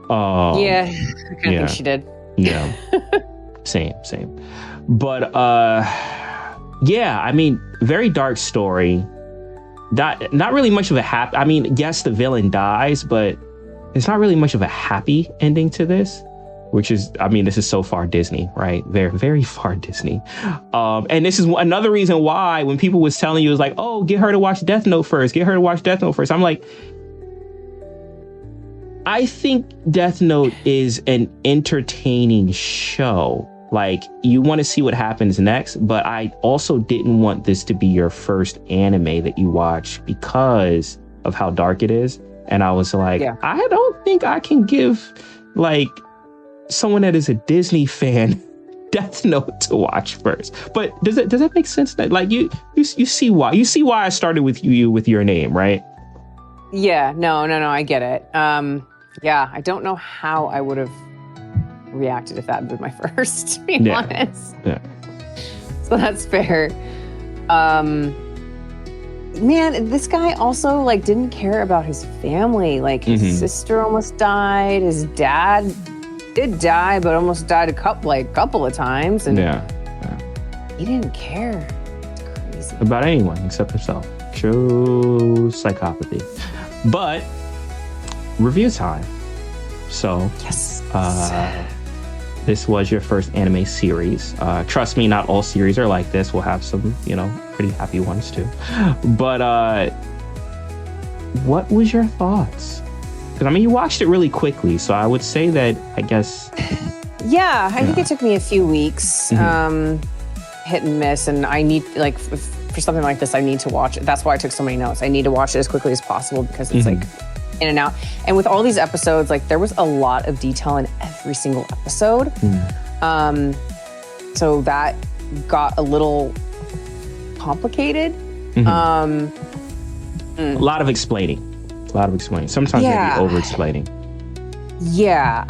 I think she did. Yeah. Same. But, I mean, very dark story. Not really much of a happy, yes, the villain dies, but it's not really much of a happy ending to this. Which is, this is so far Disney, right? Very, very far Disney. And this is another reason why when people was telling you, it was like, oh, get her to watch Death Note first. I'm like, I think Death Note is an entertaining show. Like, you want to see what happens next, but I also didn't want this to be your first anime that you watch because of how dark it is. And I was like, I don't think I can give, like, someone that is a Disney fan Death Note to watch first. But does that make sense? That like you see why I started with you with your name, right? Yeah, no, I get it. I don't know how I would have reacted if that had been my first, to be honest. Yeah. So that's fair. Man, this guy also like didn't care about his family. Like his sister almost died. His dad did die, but almost died a couple of times, and he didn't care. It's crazy about anyone except himself. True psychopathy. But review time. So yes, this was your first anime series. Trust me, not all series are like this. We'll have some, pretty happy ones too. But what was your thoughts? Because you watched it really quickly, so I would say that, I guess. I think it took me a few weeks, hit and miss, and I need, like, for something like this, I need to watch it. That's why I took so many notes. I need to watch it as quickly as possible because it's like in and out. And with all these episodes, like, there was a lot of detail in every single episode. So that got a little complicated. A lot of explaining. Sometimes maybe over-explaining. Yeah,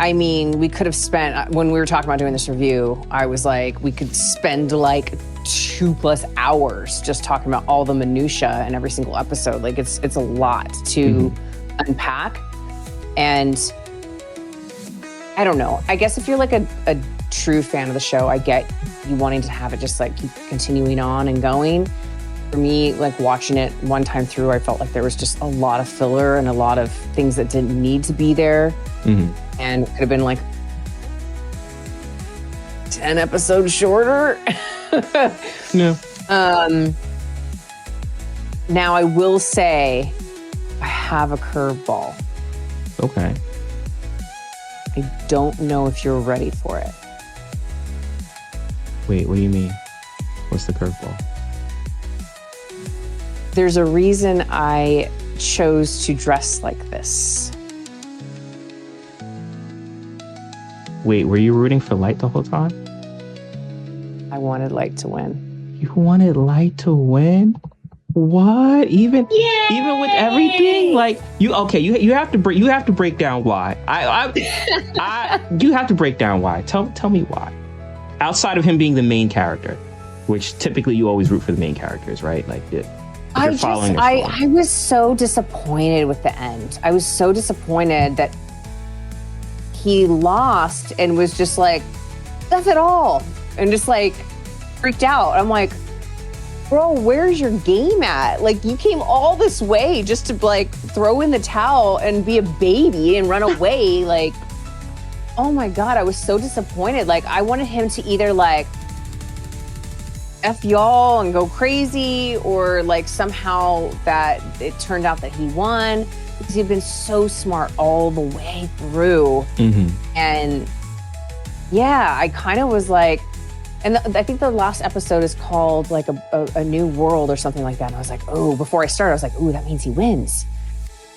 we could have spent, when we were talking about doing this review, I was like, we could spend like 2+ hours just talking about all the minutia in every single episode. Like it's a lot to unpack. And I don't know. I guess if you're like a true fan of the show, I get you wanting to have it just like keep continuing on and going. For me, like watching it one time through, I felt like there was just a lot of filler and a lot of things that didn't need to be there. And it could have been like 10 episodes shorter. Yeah. Now I will say I have a curveball. Okay. I don't know if you're ready for it. Wait, what do you mean? What's the curveball? There's a reason I chose to dress like this. Wait, were you rooting for Light the whole time? I wanted Light to win. You wanted Light to win? What? Even with everything, like you have to break down why. You have to break down why. Tell me why. Outside of him being the main character, which typically you always root for the main characters, right? Like I was so disappointed with the end. I was so disappointed that he lost and was just like, stuff it all, and just like freaked out. I'm like, bro, where's your game at? Like, you came all this way just to like throw in the towel and be a baby and run away. Like, oh my God, I was so disappointed. Like, I wanted him to either like F y'all and go crazy, or like somehow that it turned out that he won, because he'd been so smart all the way through. And yeah, I kind of was like, and I think the last episode is called like a new world or something like that. And I was like, oh, before I started, I was like, oh, that means he wins.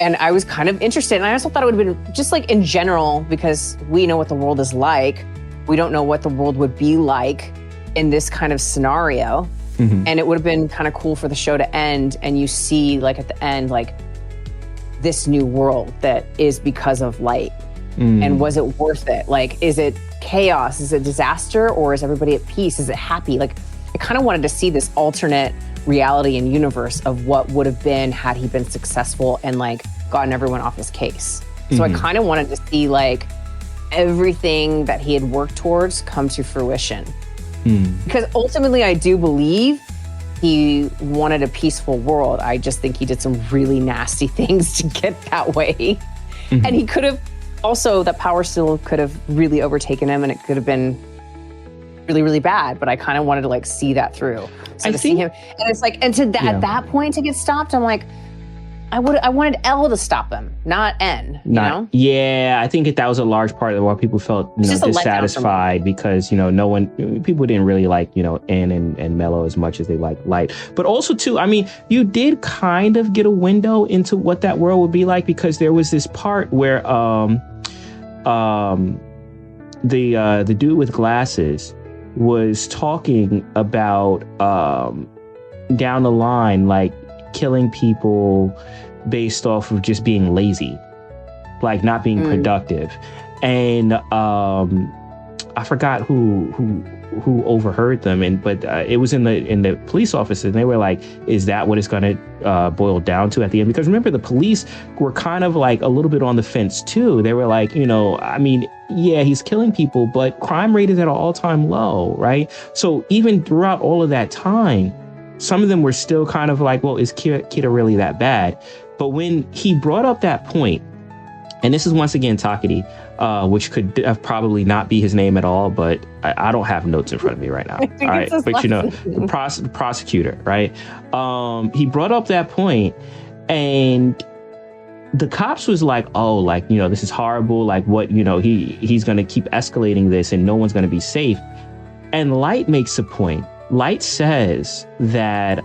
And I was kind of interested. And I also thought it would have been just like in general, because we know what the world is like. We don't know what the world would be like in this kind of scenario. And it would have been kind of cool for the show to end and you see like at the end, like this new world that is because of Light. And was it worth it? Like, is it chaos? Is it disaster? Or is everybody at peace? Is it happy? Like, I kind of wanted to see this alternate reality and universe of what would have been had he been successful and like gotten everyone off his case. So I kind of wanted to see like everything that he had worked towards come to fruition. Because ultimately I do believe he wanted a peaceful world. I just think he did some really nasty things to get that way. And he could have also, that power still could have really overtaken him and it could have been really, really bad. But I kind of wanted to like see that through. So see him, and it's like, and to that, at that point to get stopped, I'm like, I wanted L to stop him, not N. You know? Yeah, I think that was a large part of why people felt dissatisfied, because people didn't really like N and Mello as much as they liked Light. But also too, I mean, you did kind of get a window into what that world would be like, because there was this part where the dude with glasses was talking about down the line, like killing people based off of just being lazy, like not being productive. And I forgot who overheard them, but it was in the police office, and they were like, is that what it's going to boil down to at the end? Because remember, the police were kind of like a little bit on the fence too. They were like, I mean, yeah, he's killing people, but crime rate is at an all-time low, right? So even throughout all of that time, some of them were still kind of like, well, is Kira really that bad? But when he brought up that point, and this is once again Takedi, which could probably not be his name at all, but I don't have notes in front of me right now. All right, but the prosecutor, right? He brought up that point, and the cops was like, oh, like, this is horrible. Like, what, he's going to keep escalating this, and no one's going to be safe. And Light makes a point. Light says that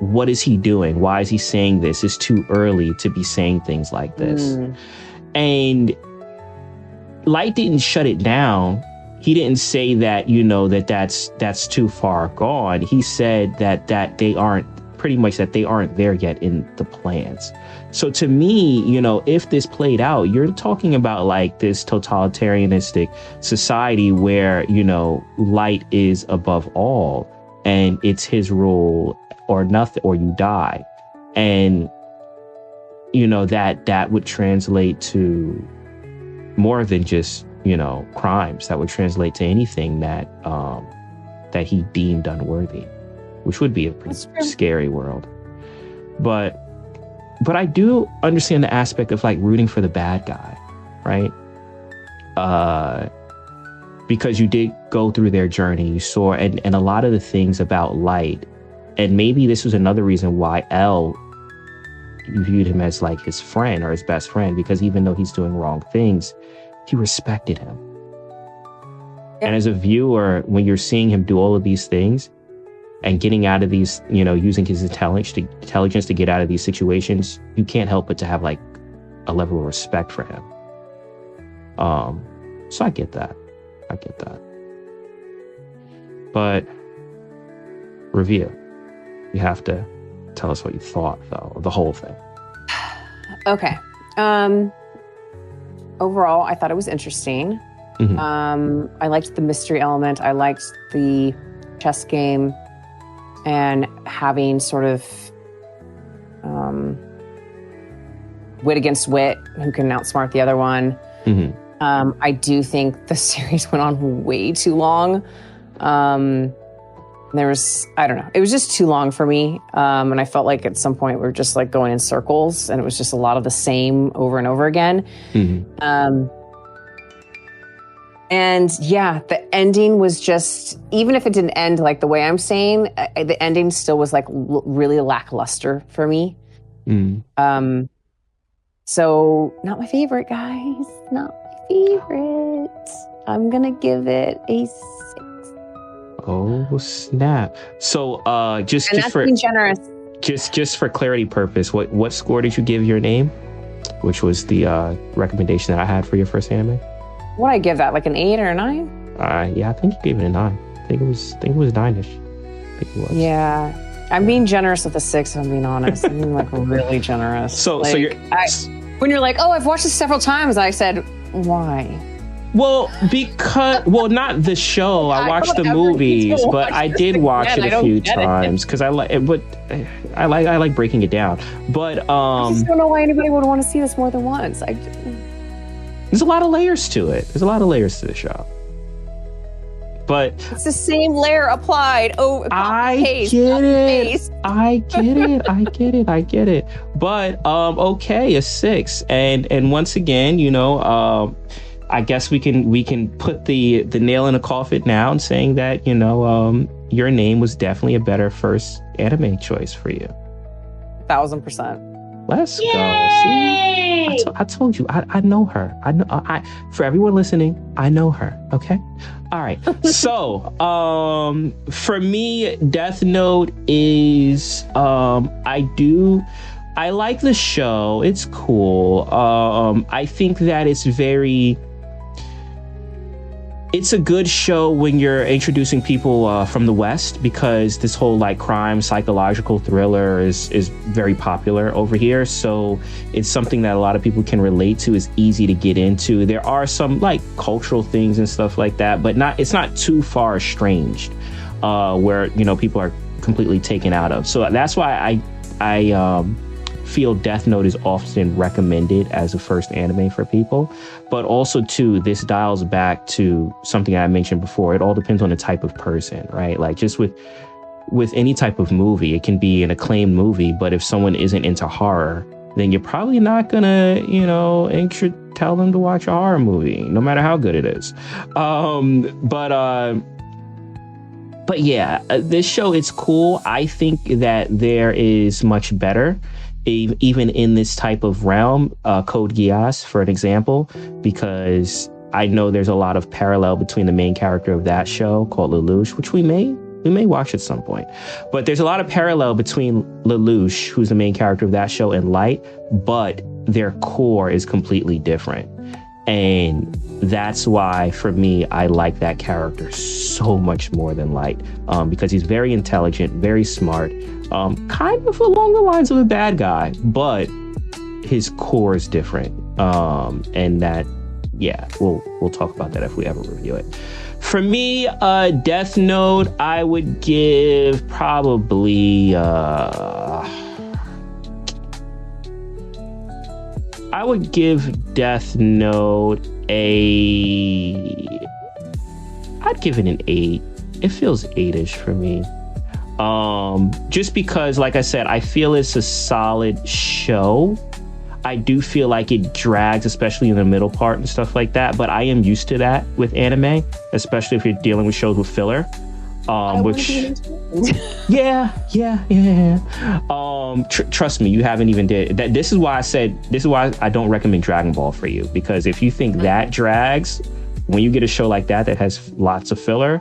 what is he doing? Why is he saying this? It's too early to be saying things like this. And Light didn't shut it down. He didn't say that, that's too far gone. He said that they aren't there yet in the plans. So to me, if this played out, you're talking about like this totalitarianistic society where, Light is above all. and it's his rule or nothing, or you die. And, you know, that would translate to more than just, you know, crimes. That would translate to anything that he deemed unworthy, which would be a pretty scary world. But I do understand the aspect of like rooting for the bad guy, right? Because you did go through their journey, you saw, and a lot of the things about Light, and maybe this was another reason why Elle viewed him as like his friend or his best friend, because even though he's doing wrong things, he respected him. Yeah. And as a viewer, when you're seeing him do all of these things and getting out of these, you know, using his intelligence to get out of these situations, you can't help but to have like a level of respect for him. So I get that. But review. You have to tell us what you thought, though, of the whole thing. Okay. Overall, I thought it was interesting. Mm-hmm. I liked the mystery element. I liked the chess game and having sort of wit against wit, who can outsmart the other one. Mm-hmm. I do think the series went on way too long. There was, I don't know, it was just too long for me. And I felt like at some point we were just like going in circles, and it was just a lot of the same over and over again. Mm-hmm. And yeah, the ending was just, even if it didn't end like the way I'm saying, the ending still was like really lackluster for me. Mm. So not my favorite, guys. Not my favorite. I'm gonna give it a 6. Oh snap! So just for being generous, just for clarity purpose, what score did you give your name? Which was the recommendation that I had for your first anime? What I give that, like an 8 or a 9? Yeah, I think you gave it a 9. I think it was 9ish. I think it was. Yeah, I'm being generous with a 6. If I'm being honest. I'm being like really generous. So like, when you're like, oh, I've watched this several times, I said, why? Well, not the show. I watched the movies, but I did watch it a few times because I like it. But I like breaking it down. But I just don't know why anybody would want to see this more than once. There's a lot of layers to it. There's a lot of layers to the show. But it's the same layer applied. Oh, I get it. But okay, a 6. And once again, you know, I guess we can put the nail in the coffin now and saying that, you know, your name was definitely a better first anime choice for you. 1000%. Let's go. See, I told you, I know her. For everyone listening, I know her. Okay. All right. So, for me, Death Note is, I like the show. It's cool. I think that it's a good show when you're introducing people from the West, because this whole like crime psychological thriller is very popular over here. So it's something that a lot of people can relate to. It's easy to get into. There are some like cultural things and stuff like that, but it's not too far estranged where, you know, people are completely taken out of. So that's why I feel Death Note is often recommended as a first anime for people. But also too, this dials back to something I mentioned before. It all depends on the type of person, right? Like just with any type of movie, it can be an acclaimed movie, but if someone isn't into horror, then you're probably not gonna, you know, tell them to watch a horror movie, no matter how good it is. But yeah, this show, it's cool. I think that there is much better, even in this type of realm, Code Geass, for an example, because I know there's a lot of parallel between the main character of that show called Lelouch, which we may watch at some point. But there's a lot of parallel between Lelouch, who's the main character of that show, and Light, but their core is completely different. And that's why, for me, I like that character so much more than Light, because he's very intelligent, very smart, kind of along the lines of a bad guy, but his core is different. And that, yeah, we'll talk about that if we ever review it. For me, Death Note, I would give probably I would give Death Note I'd give it an 8. It feels 8-ish for me. Just because, like I said, I feel it's a solid show. I do feel like it drags, especially in the middle part and stuff like that. But I am used to that with anime, especially if you're dealing with shows with filler. Which, yeah. Trust me, you haven't even did that. This is why I don't recommend Dragon Ball for you, because if you think that drags, when you get a show like that has lots of filler,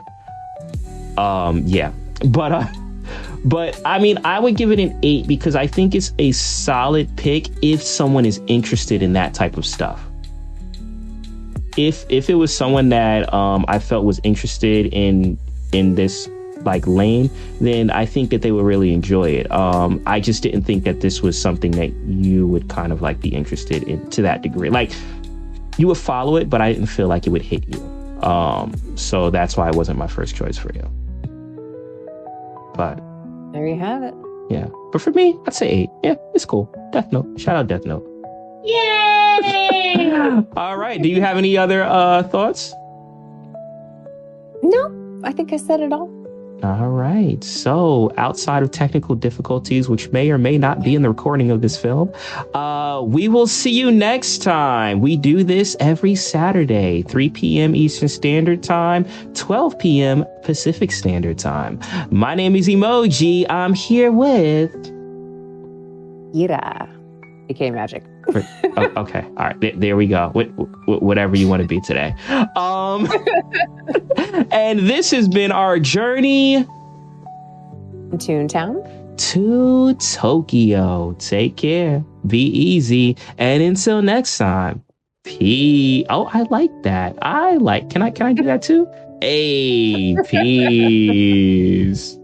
yeah. But I mean, I would give it an 8 because I think it's a solid pick if someone is interested in that type of stuff. If it was someone that I felt was interested in this like lane, then I think that they would really enjoy it. I just didn't think that this was something that you would kind of like be interested in to that degree. Like, you would follow it, but I didn't feel like it would hit you. So that's why it wasn't my first choice for you. But there you have it. Yeah. But for me, I'd say 8. Yeah, it's cool. Death Note. Shout out Death Note. Yay! All right. Do you have any other thoughts? No, I think I said it all. All right. So outside of technical difficulties, which may or may not be in the recording of this film, we will see you next time. We do this every Saturday, 3 p.m. Eastern Standard Time, 12 p.m. Pacific Standard Time. My name is Emojii. I'm here with Ira, aka Magic. Okay. All right. There we go. Whatever you want to be today. And this has been our journey in Toontown to Tokyo. Take care. Be easy. And until next time, peace. Oh, I like that. Can I do that too? Hey, peace.